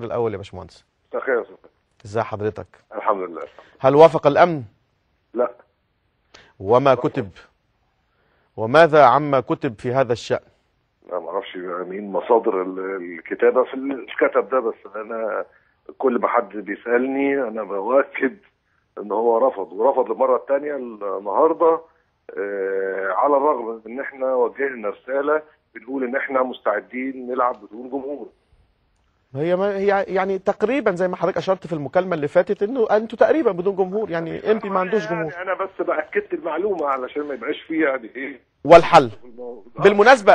الأول يا باشمهندس. بخير يا استاذ. ازي حضرتك؟ الحمد لله. هل وافق الأمن؟ لا. وما كتب؟ وماذا عما كتب في هذا الشأن؟ لا ما اعرفش مين مصادر الكتابه في الكتب ده، بس انا كل ما حد بيسالني انا باكد ان هو رفض، ورفض للمره الثانيه النهارده. على الرغم من ان احنا وجهنا رساله بنقول ان احنا مستعدين نلعب بدون جمهور. هي يعني تقريبا زي ما حضرتك اشرت في المكالمه اللي فاتت انه انتوا تقريبا بدون جمهور، يعني امبي ما عندوش جمهور. يعني انا بس باكدت المعلومه علشان ما يبقاش فيه يعني ايه. والحل بالمناسبه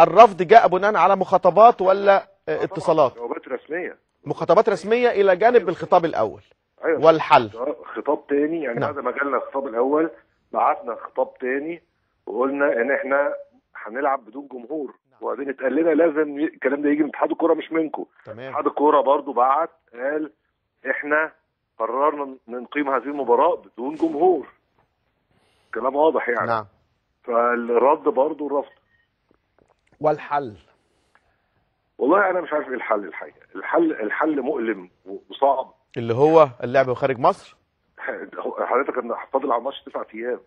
الرفض جاء بناء على مخاطبات ولا اتصالات؟ جوابات رسميه. مخاطبات رسميه الى جانب الخطاب الاول. أيوة. والحل خطاب تاني، يعني نعم. بعد ما جالنا الخطاب الاول بعتنا خطاب تاني وقلنا ان احنا هنلعب بدون جمهور. وبعدين اتقال لنا لازم الكلام ده يجي من اتحاد الكوره مش منكم. اتحاد الكوره برضو بعت قال احنا قررنا نقيم هذه المباراه بدون جمهور. كلام واضح يعني. نعم. فالرد برضو الرفض. والحل والله انا مش عارف ايه الحل الحقيقه. الحل مؤلم وصعب، اللي هو اللعب خارج مصر. حضرتك انا فاضل على الماتش 9 ايام.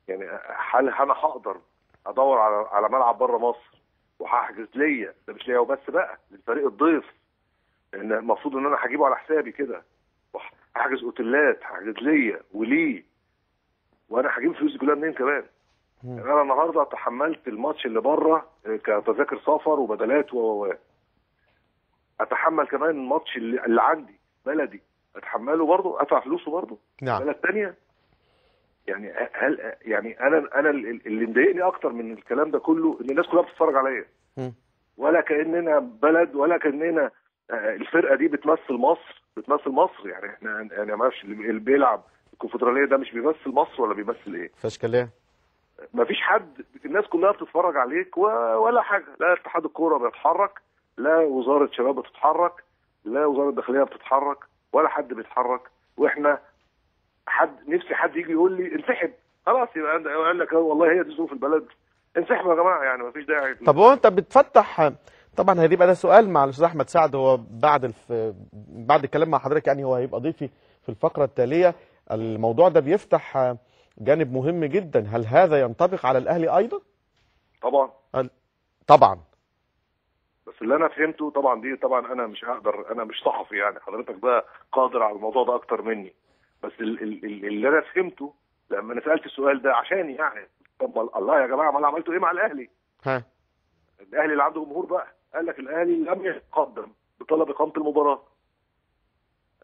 يعني هل انا هقدر ادور على ملعب بره مصر وهحجز ليا؟ ده مش ليا وبس بقى، للفريق الضيف، لان المفروض ان انا هجيبه على حسابي كده. هحجز اوتيلات، هحجز ليا وليه، وانا هجيب فلوسي كلها منين كمان؟ يعني انا النهارده تحملت الماتش اللي بره كتذاكر سفر وبدلات اتحمل كمان الماتش اللي عندي بلدي اتحمله برضه، ادفع فلوسه برضه. نعم. بلد ثانيه. يعني هل يعني انا اللي مضايقني اكتر من الكلام ده كله ان الناس كلها بتتفرج عليا، ولا كاننا بلد، ولا كاننا الفرقه دي بتمثل مصر. يعني احنا يعني ما اعرفش اللي بيلعب الكونفدراليه ده مش بيمثل مصر ولا بيمثل ايه؟ فاش كلام. ما فيش حد، الناس كلها بتتفرج عليك ولا حاجه. لا اتحاد الكوره بيتحرك، لا وزاره شباب بتتحرك، لا وزاره الداخليه بتتحرك، ولا حد بيتحرك. واحنا نفسي حد يجي يقول لي انسحب خلاص. يبقى قال لك والله هي دي ظروف البلد، انسحبوا يا جماعه. يعني ما فيش داعي. طب هو انت بتفتح طبعا هيبقى ده سؤال مع الاستاذ احمد سعد، هو بعد الكلام مع حضرتك يعني هو هيبقى ضيفي في الفقره التاليه. الموضوع ده بيفتح جانب مهم جدا، هل هذا ينطبق على الاهلي ايضا؟ طبعا. طبعا. بس اللي انا فهمته طبعا دي طبعا انا مش هقدر، انا مش صحفي يعني، حضرتك بقى قادر على الموضوع ده اكتر مني. بس اللي انا فهمته لما انا سالت السؤال ده عشان يعني طب الله يا جماعه ما عملتوا ايه مع الاهلي؟ الاهلي اللي عنده جمهور بقى قال لك الاهلي لم يتقدم بطلب اقامه المباراه.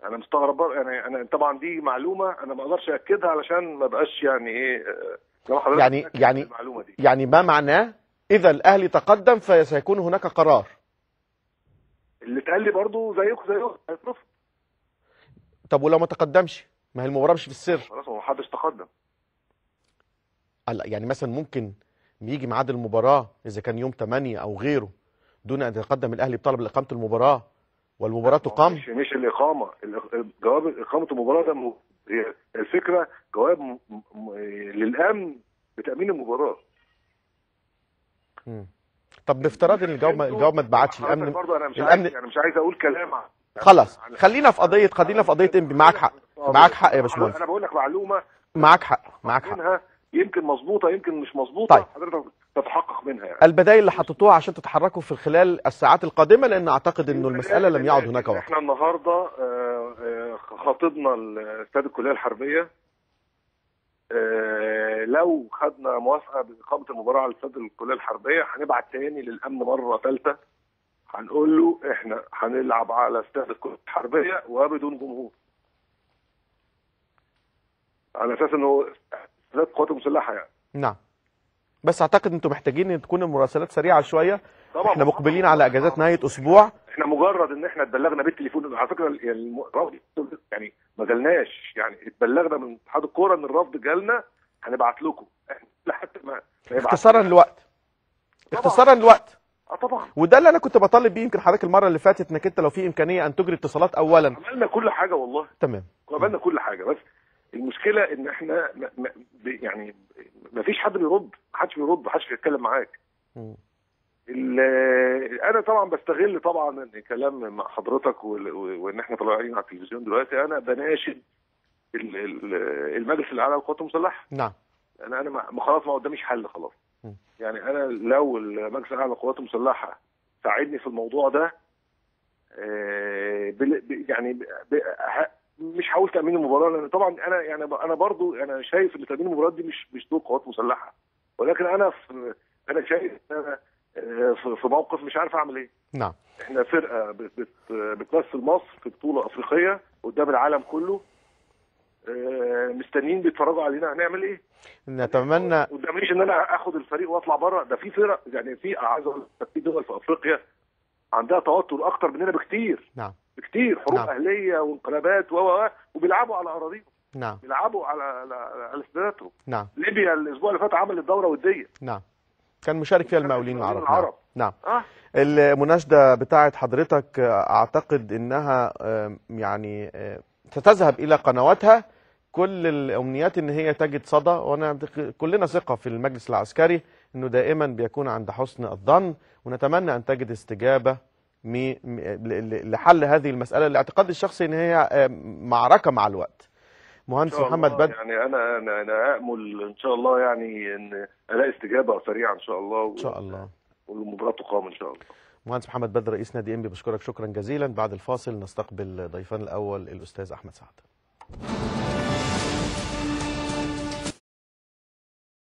انا مستغرب بقى يعني. انا طبعا دي معلومه انا ما اقدرش اكدها علشان ما بقاش يعني ايه يعني ما معناه اذا الاهلي تقدم فسيكون هناك قرار. اللي اتقال لي برضه زيكم هيترفض. طب ولو ما تقدمش؟ ما هي المباراه مش في السر. خلاص ما حدش تقدم. يعني مثلا ممكن يجي ميعاد المباراه اذا كان يوم 8 او غيره دون ان يتقدم الاهلي بطلب اقامه المباراه والمباراه تقام. مش الاقامه، جواب اقامه المباراه ده الفكره جواب للامن بتامين المباراه. طب بافتراض ان الجواب ما اتبعتش، الامن برضه انا مش عايز اقول كلام خلاص. خلينا في قضيه انبي. معاك حق يا باشمهندس. انا بقول لك معلومه. معاك حق. يمكن مظبوطه يمكن مش مظبوطه. طيب. حضرتك تتحقق منها يعني. البدائل اللي حطيتوها عشان تتحركوا في خلال الساعات القادمه، لان اعتقد انه المساله لم يعد هناك وقت. احنا النهارده خاطبنا استاد الكليه الحربيه. لو خدنا موافقه باقامه المباراه على استاد الكليه الحربيه هنبعت تاني للامن مره ثالثه، هنقول له احنا هنلعب على استاد الكليه الحربيه وبدون جمهور، على اساس انه استاد القوات المسلحه يعني. نعم. بس اعتقد انتم محتاجين ان تكون المراسلات سريعه شويه. طبعا احنا مقبلين على اجازات نهايه اسبوع. احنا مجرد ان احنا اتبلغنا بالتليفون على فكره يعني ما جالناش، يعني اتبلغنا من اتحاد الكوره ان الرفض جالنا هنبعت لكم احنا لحد ما اختصارا للوقت. طبعا. وده اللي انا كنت بطالب بيه يمكن حضرتك المره اللي فاتت، انك انت لو في امكانيه ان تجري اتصالات اولا. عملنا كل حاجه والله. تمام. عملنا كل حاجه، بس المشكله ان احنا يعني ما فيش حد بيرد، ما حدش بيتكلم معاك. انا طبعا بستغل طبعا ان كلام مع حضرتك وان احنا طالعين على التلفزيون دلوقتي، انا بناشد المجلس الاعلى للقوات المسلحه. نعم. انا خلاص ما قداميش حل خلاص. يعني انا لو المجلس الاعلى للقوات المسلحه ساعدني في الموضوع ده، مش هقول تامين المباراه، لان طبعا انا برضو انا شايف ان تامين المباراه دي مش دور قوات مسلحه، ولكن انا شايف ان انا في موقف مش عارف اعمل ايه. نعم. احنا فرقه بتمثل مصر في بطوله افريقيه قدام العالم كله، مستنيين بيتفرجوا علينا، هنعمل ايه؟ نتمنى قداميش ان انا اخد الفريق واطلع بره. ده في فرق، يعني عايز اقول لك في دول في افريقيا عندها توتر اكتر مننا بكتير. نعم. بكتير، حروب اهليه وانقلابات وبيلعبوا على اراضيهم. نعم. بيلعبوا على استاداتهم. نعم. ليبيا الاسبوع اللي فات عملت دوره وديه. نعم. كان مشارك فيها المقاولين العرب. نعم. المناشده بتاعت حضرتك اعتقد انها يعني ستذهب الى قنواتها. كل الامنيات ان هي تجد صدى، وانا كلنا ثقه في المجلس العسكري انه دائما بيكون عند حسن الظن، ونتمنى ان تجد استجابه لحل هذه المساله. الاعتقاد الشخصي ان هي معركه مع الوقت. مهندس محمد بدر، يعني انا امل ان شاء الله يعني ان الاقي استجابه سريعه ان شاء الله، ان شاء الله، والمباراه تقام ان شاء الله. مهندس محمد بدر رئيس نادي انبي، بشكرك شكرا جزيلا. بعد الفاصل نستقبل ضيفنا الاول الاستاذ احمد سعد.